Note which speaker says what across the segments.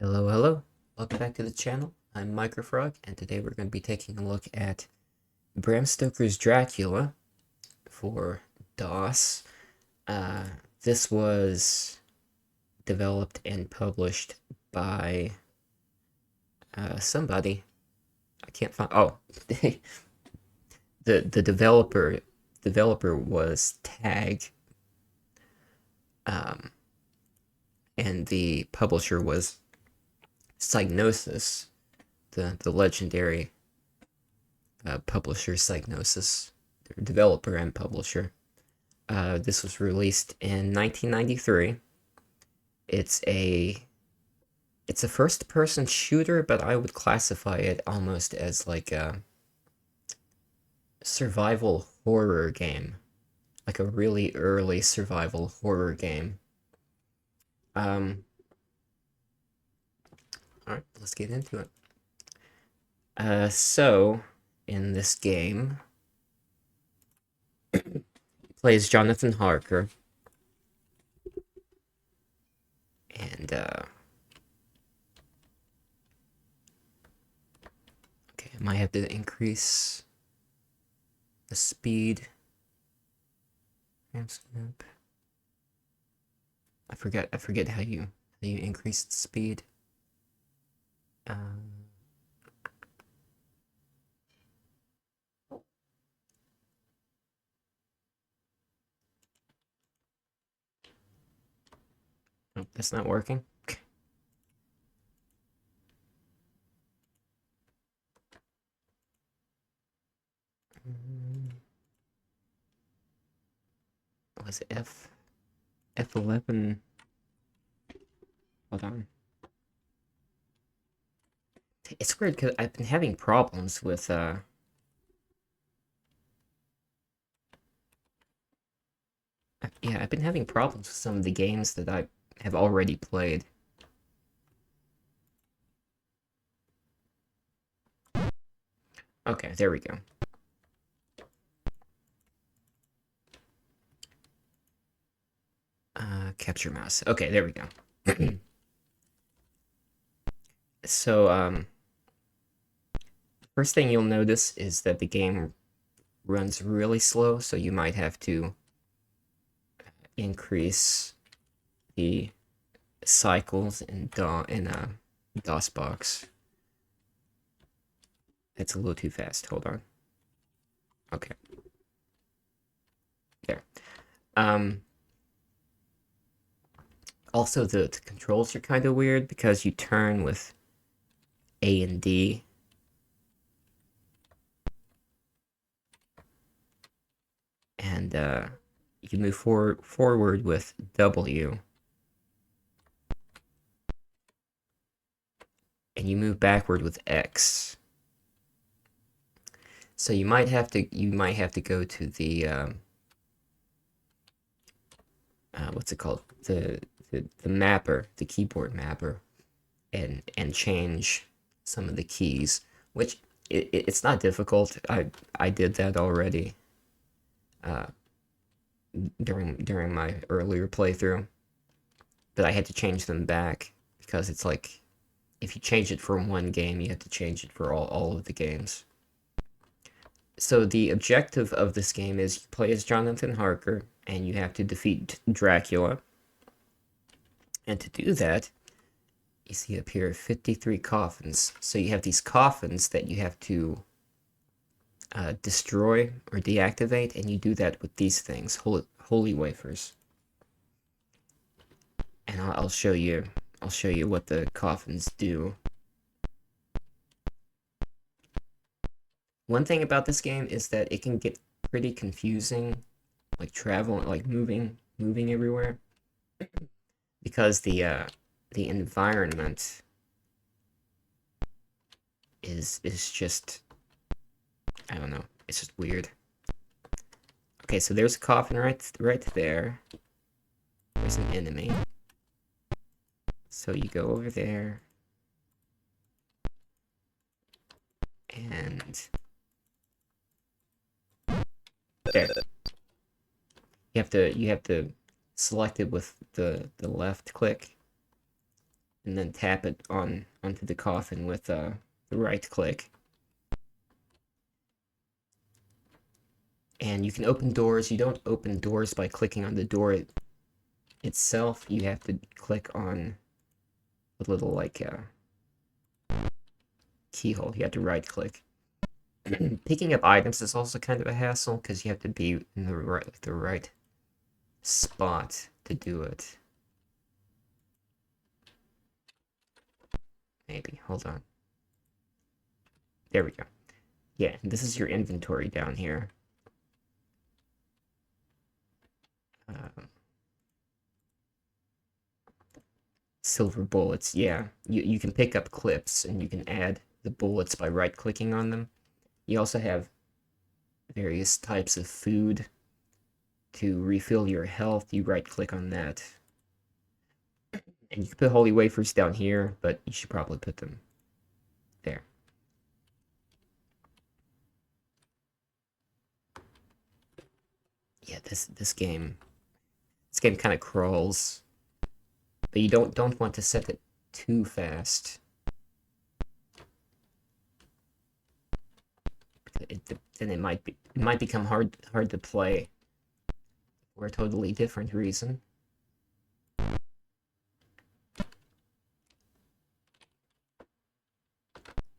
Speaker 1: Hello, hello. Welcome back to the channel. I'm Microfrog, and today we're going to be taking a look at Bram Stoker's Dracula for DOS. Uh, this was developed and published by somebody. I can't find. Oh, the developer was Tag, um, and the publisher was Psygnosis, the legendary publisher Psygnosis, developer and publisher. This was released in 1993. It's a it's a first-person shooter, but I would classify it almost as like a survival horror game, like a really early survival horror game. Um, all right, let's get into it. So in this game, plays Jonathan Harker, and okay, I might have to increase the speed. I forget how you increase the speed. Um, oh, that's not working. Was it F11? Hold on. It's weird because I've been having problems with yeah, I've been having problems with some of the games that I have already played. Okay, there we go. Capture mouse. Okay, there we go. So, first thing you'll notice is that the game runs really slow, so you might have to increase the cycles in DOSBox. It's a little too fast. Hold on. Okay. There. Also, the controls are kind of weird because you turn with A and D. And you move forward with W. And you move backward with X. So you might have to go to the what's it called? The mapper, the keyboard mapper, and change some of the keys, which it's not difficult. I did that already during my earlier playthrough, but I had to change them back because it's like if you change it for one game, you have to change it for all of the games. So the objective of this game is you play as Jonathan Harker, and you have to defeat Dracula. And to do that, you see up here 53 coffins. So you have these coffins that you have to destroy or deactivate, and you do that with these things, holy wafers. And I'll show you what the coffins do. One thing about this game is that it can get pretty confusing, like traveling, like moving everywhere, because the environment is just, I don't know, it's just weird. Okay, so there's a coffin right there. There's an enemy. So you go over there, and there. You have to select it with the left click, and then tap it onto the coffin with the right click. And you can open doors. You don't open doors by clicking on the door itself. You have to click on a little like keyhole. You have to right click. Picking up items is also kind of a hassle because you have to be in the right spot to do it. Maybe. Hold on. There we go. Yeah, this is your inventory down here. Silver bullets, yeah. You can pick up clips and you can add the bullets by right-clicking on them. You also have various types of food to refill your health. You right-click on that. And you can put holy wafers down here, but you should probably put them there. Yeah, this game kind of crawls, but you don't want to set it too fast. Then it might become hard to play for a totally different reason.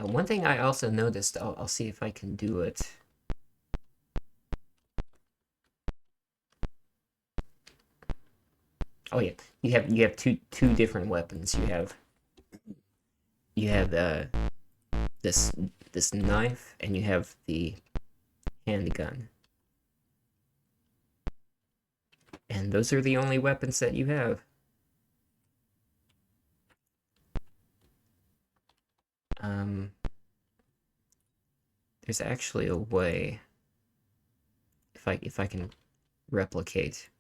Speaker 1: One thing I also noticed, I'll see if I can do it. Oh yeah, you have two different weapons. You have this knife, and you have the handgun. And those are the only weapons that you have. There's actually a way if I can replicate.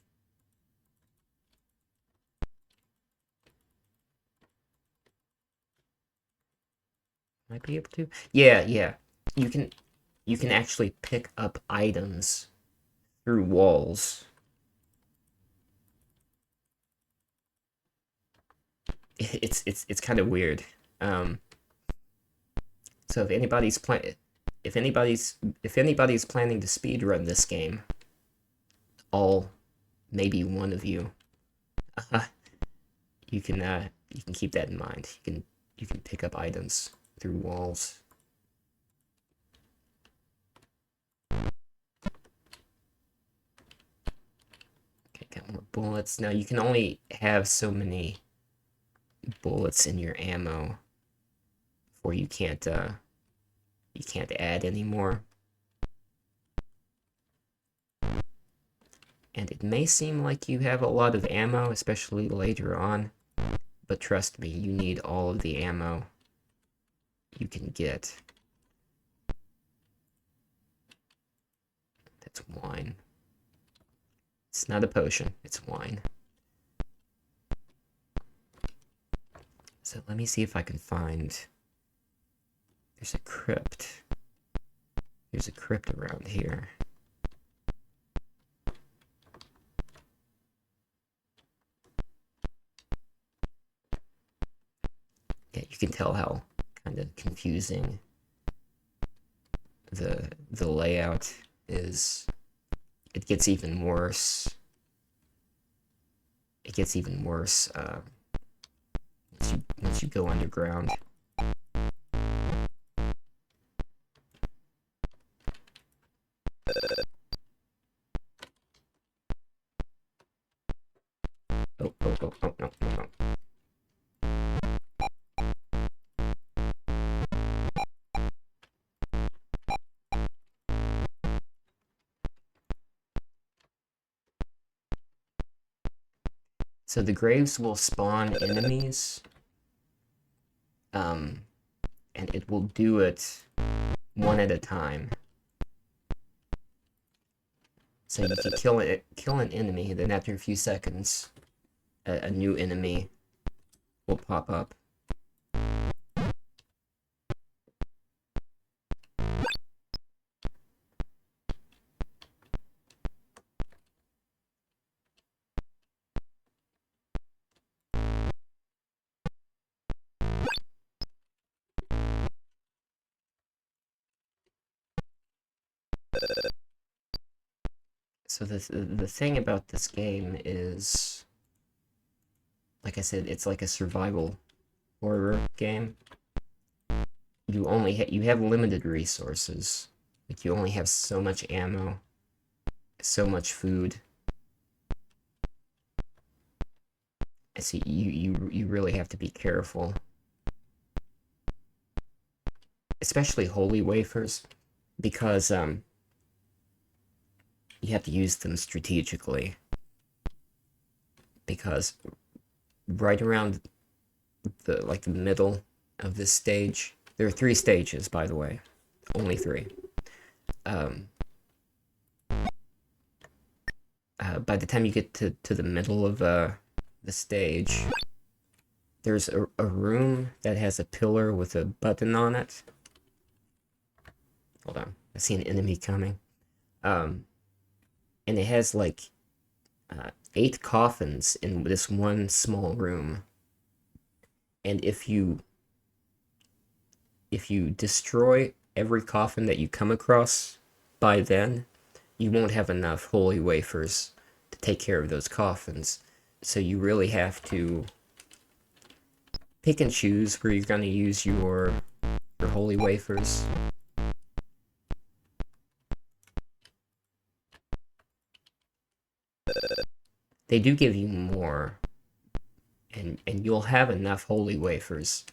Speaker 1: Might be able to. Yeah, yeah. You can actually pick up items through walls. It's kind of weird. So if anybody's planning to speedrun this game, all maybe one of you, you can keep that in mind. You can pick up items through walls. Okay, got more bullets. Now you can only have so many bullets in your ammo before you can't add anymore. And it may seem like you have a lot of ammo, especially later on, but trust me, you need all of the ammo you can get. That's wine. It's not a potion, it's wine. So let me see if I can find... There's a crypt. There's a crypt around here. Yeah, you can tell how kind of confusing the layout is. It gets even worse. It gets even worse once you go underground. Oh, no, no, no. So the graves will spawn enemies, and it will do it one at a time. So you can kill an enemy, then after a few seconds, a new enemy will pop up. So the thing about this game is, like I said, it's like a survival horror game. You have limited resources. Like you only have so much ammo, so much food. So you really have to be careful. Especially holy wafers, because you have to use them strategically. Because right around the middle of this stage, there are 3 stages, by the way, only 3. Um, by the time you get to the middle of the stage, there's a room that has a pillar with a button on it. Hold on, I see an enemy coming. And it has like 8 coffins in this one small room. And if you destroy every coffin that you come across by then, you won't have enough holy wafers to take care of those coffins. So you really have to pick and choose where you're going to use your holy wafers. They do give you more, and you'll have enough holy wafers.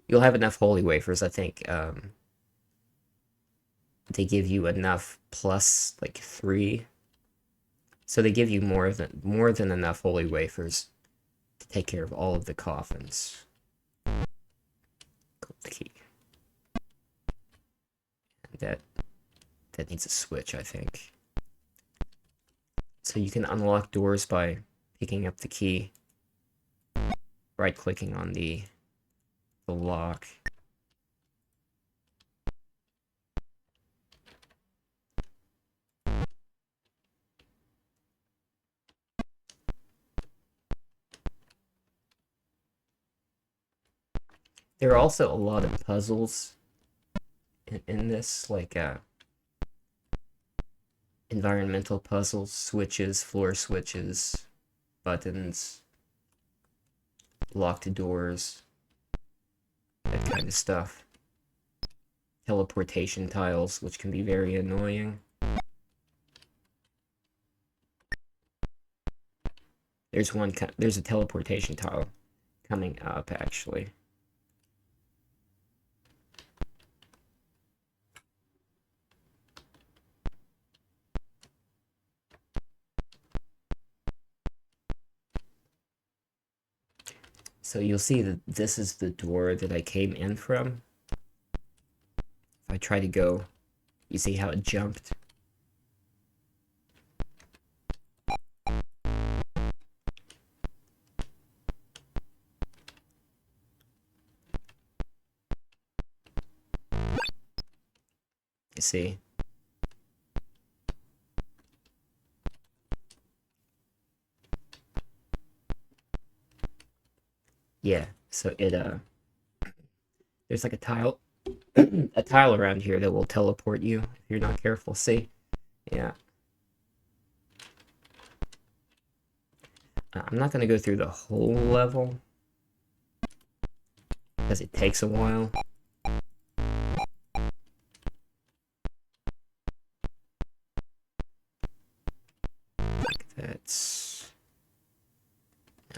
Speaker 1: You'll have enough holy wafers, I think. They give you enough plus like 3. So they give you more than enough holy wafers to take care of all of the coffins. Gold key. That needs a switch, I think. So you can unlock doors by picking up the key, right-clicking on the lock. There are also a lot of puzzles in this, like environmental puzzles, switches, floor switches, buttons, locked doors, that kind of stuff. Teleportation tiles, which can be very annoying. There's a teleportation tile coming up, actually. So you'll see that this is the door that I came in from. If I try to go, you see how it jumped? You see? Yeah, so there's like a tile a tile around here that will teleport you if you're not careful. See? Yeah. I'm not gonna go through the whole level because it takes a while.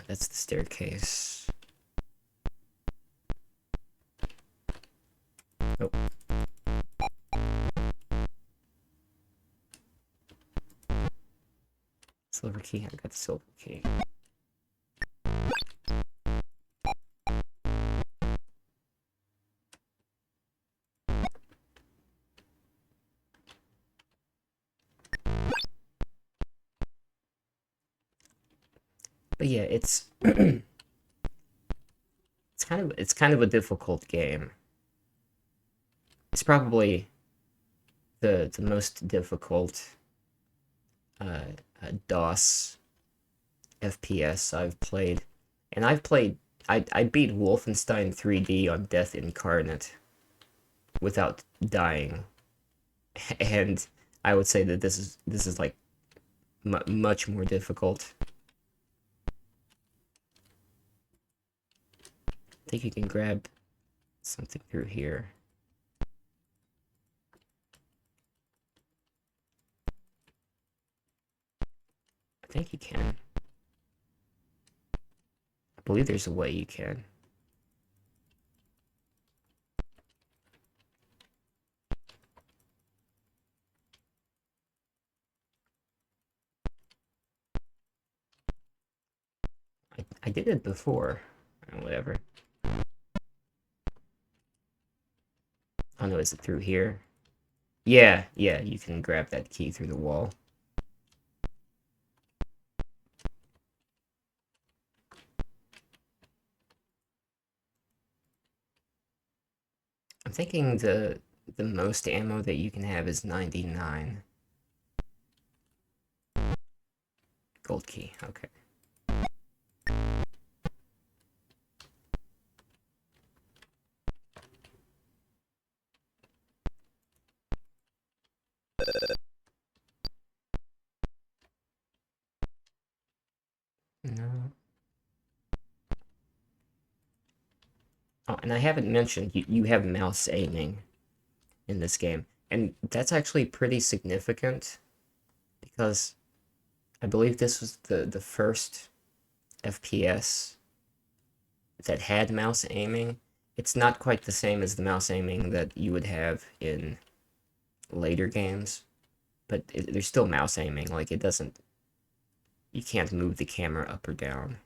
Speaker 1: That's the staircase. Oh. Silver key. I got the silver key. But yeah, it's it's kind of a difficult game. It's probably the most difficult DOS FPS I've played, and I beat Wolfenstein 3D on Death Incarnate without dying. and I would say that this is like much more difficult. I think you can grab something through here. I think you can. I believe there's a way you can. I did it before. Whatever. Oh no, is it through here? Yeah, yeah, you can grab that key through the wall. I'm thinking the most ammo that you can have is 99. Gold key, okay. No. Oh, and I haven't mentioned you have mouse aiming in this game. And that's actually pretty significant because I believe this was the first FPS that had mouse aiming. It's not quite the same as the mouse aiming that you would have in later games, but there's still mouse aiming. Like, it doesn't, you can't move the camera up or down.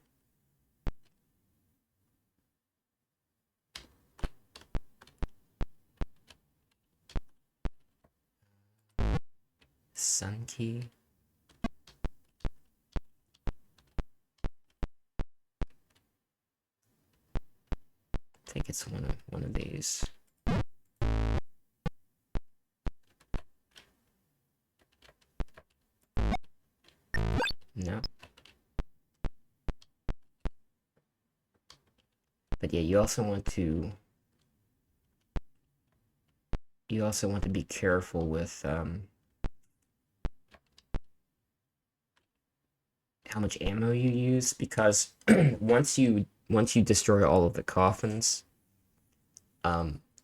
Speaker 1: Sun key. I think it's one of these. No. But yeah, you also want to be careful with how much ammo you use, because once you destroy all of the coffins,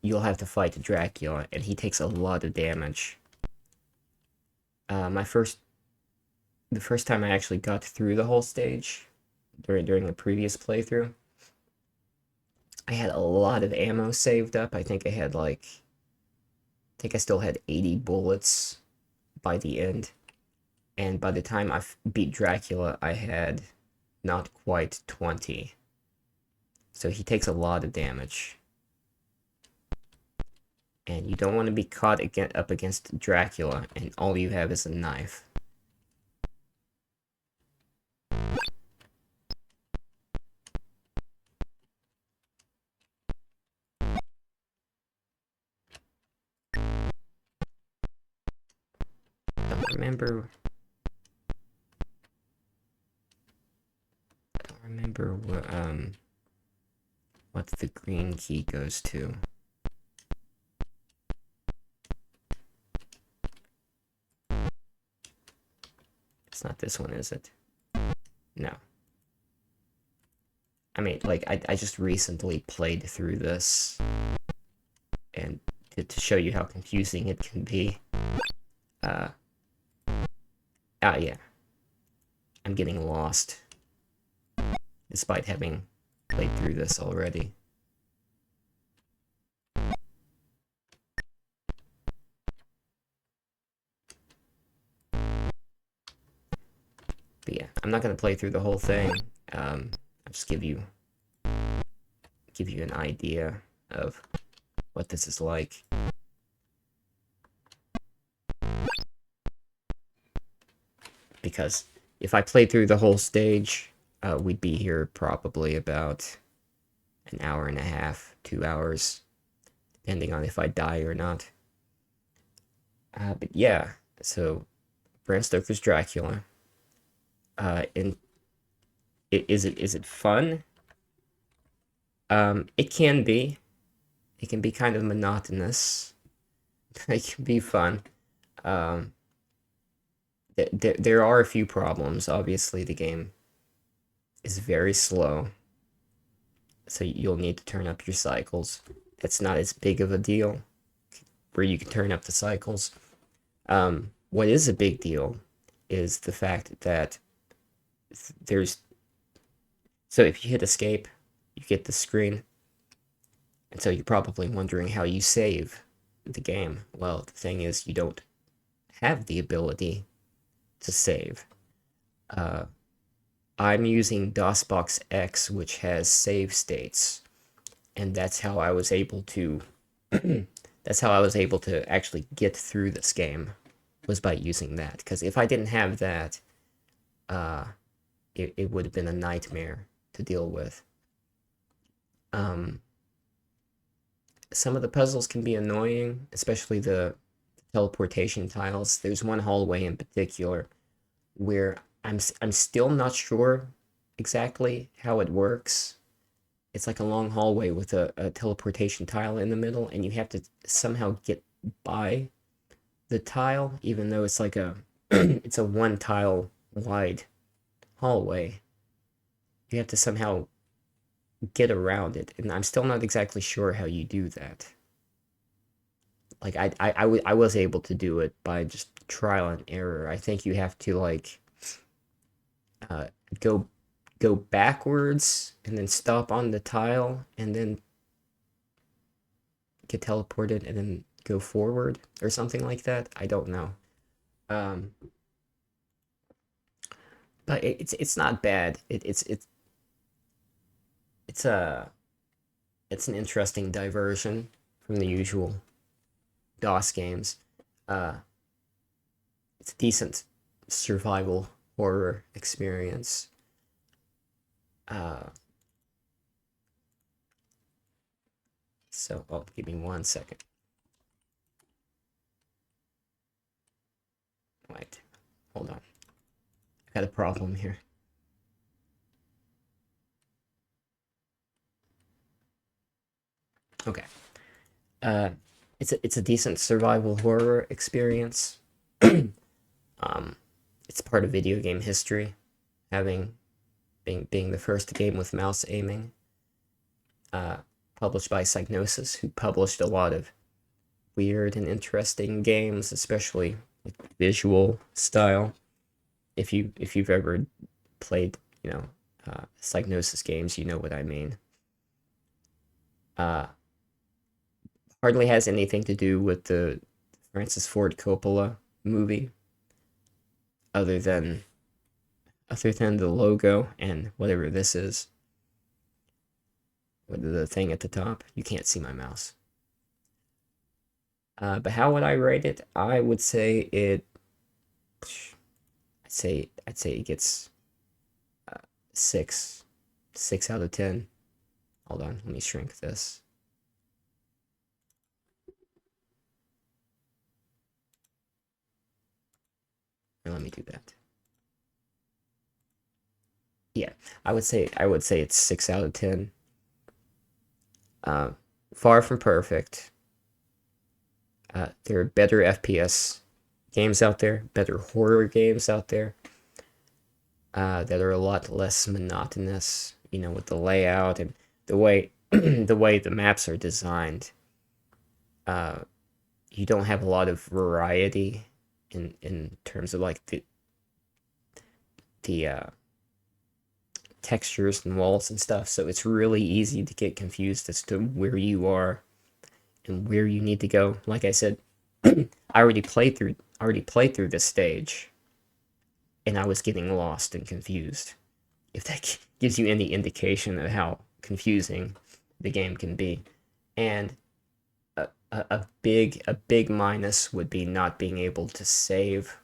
Speaker 1: you'll have to fight Dracula, and he takes a lot of damage. The first time I actually got through the whole stage, during the previous playthrough, I had a lot of ammo saved up. I think I still had 80 bullets by the end. And by the time I beat Dracula, I had not quite 20. So he takes a lot of damage. And you don't want to be caught up against Dracula, and all you have is a knife. Don't remember what the green key goes to. It's not this one, is it? No. I mean, like, I just recently played through this, and to show you how confusing it can be. Yeah. I'm getting lost, despite having played through this already. But yeah, I'm not gonna play through the whole thing. I'll just give you an idea of what this is like. Because if I played through the whole stage, we'd be here probably about an hour and a half, 2 hours, depending on if I die or not. But yeah, so Bram Stoker's Dracula. And is it fun? It can be. It can be kind of monotonous. It can be fun. Um, there are a few problems. Obviously, the game is very slow, so you'll need to turn up your cycles. It's not as big of a deal where you can turn up the cycles. What is a big deal is the fact that there's so if you hit escape, you get the screen, and so you're probably wondering how you save the game. Well, the thing is, you don't have the ability to save. Uh, I'm using DOSBox X, which has save states, and that's how I was able to. That's how I was able to actually get through this game, was by using that. Because if I didn't have that, uh, it would have been a nightmare to deal with. Um, some of the puzzles can be annoying, especially the teleportation tiles. There's one hallway in particular where I'm still not sure exactly how it works. It's like a long hallway with a teleportation tile in the middle, and you have to somehow get by the tile, even though it's like a it's a one tile wide hallway. You have to somehow get around it, and I'm still not exactly sure how you do that. Like I was able to do it by just trial and error. I think you have to like uh, go go backwards and then stop on the tile and then get teleported and then go forward or something like that. I don't know. Um, but it's not bad. It's a it's an interesting diversion from the usual DOS games. Uh, it's a decent survival horror experience. Uh, oh, give me 1 second. Wait, hold on. I got a problem here. Okay. Uh, it's a decent survival horror experience. um, it's part of video game history, having being the first game with mouse aiming. Uh, published by Psygnosis, who published a lot of weird and interesting games, especially with visual style. If you've ever played, Psygnosis games, you know what I mean. Uh, hardly has anything to do with the Francis Ford Coppola movie, other than the logo and whatever this is. The thing at the top. You can't see my mouse. But how would I rate it? I would say it. I'd say it gets 6, 6 out of 10. Hold on, let me shrink this. Or let me do that. Yeah, I would say it's 6 out of 10. Far from perfect. There are better FPS games out there, better horror games out there, that are a lot less monotonous. With the layout and the way the way the maps are designed. Uh, you don't have a lot of variety in terms of like the textures and walls and stuff. So it's really easy to get confused as to where you are and where you need to go. Like I said, I already played through this stage, and I was getting lost and confused. If that gives you any indication of how confusing the game can be. And a big minus would be not being able to save.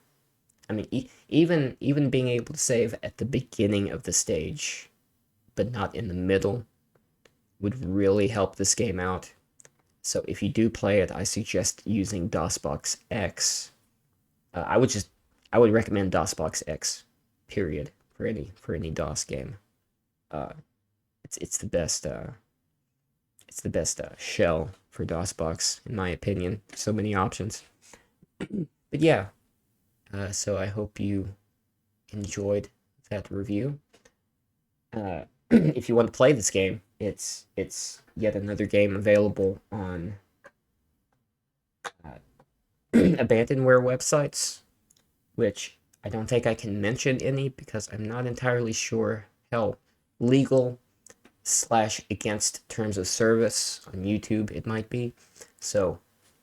Speaker 1: I mean, even being able to save at the beginning of the stage, but not in the middle, would really help this game out. So if you do play it, I suggest using DOSBox X. I would recommend DOSBox X, period, for any DOS game. Uh, it's the best. It's the best shell for DOSBox, in my opinion. So many options. But yeah, so I hope you enjoyed that review. If you want to play this game, it's yet another game available on uh, abandonware websites, which I don't think I can mention any because I'm not entirely sure how legal slash against terms of service on YouTube it might be. So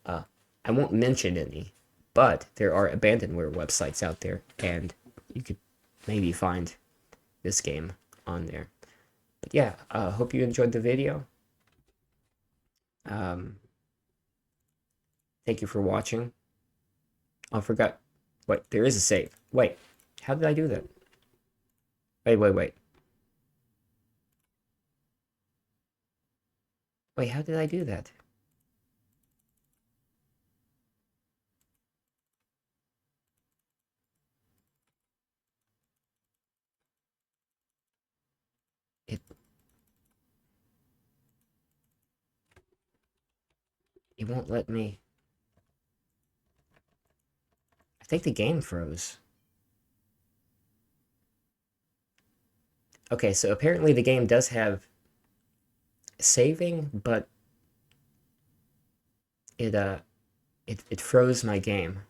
Speaker 1: uh, I won't mention any, but there are abandonware websites out there, and you could maybe find this game on there. But yeah, hope you enjoyed the video. Um, Thank you for watching. I forgot. Wait, there is a save. Wait, how did I do that? Wait. Wait, how did I do that? It it won't let me. I think the game froze. Okay, so apparently the game does have saving, but it it froze my game.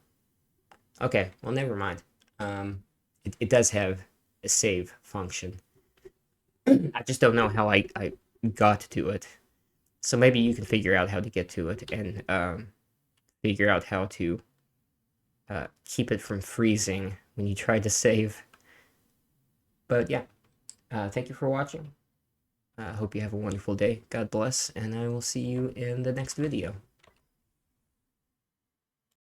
Speaker 1: Okay, well never mind. It does have a save function. I just don't know how I got to it. So maybe you can figure out how to get to it and figure out how to keep it from freezing when you try to save. But yeah, thank you for watching. I hope you have a wonderful day. God bless, and I will see you in the next video.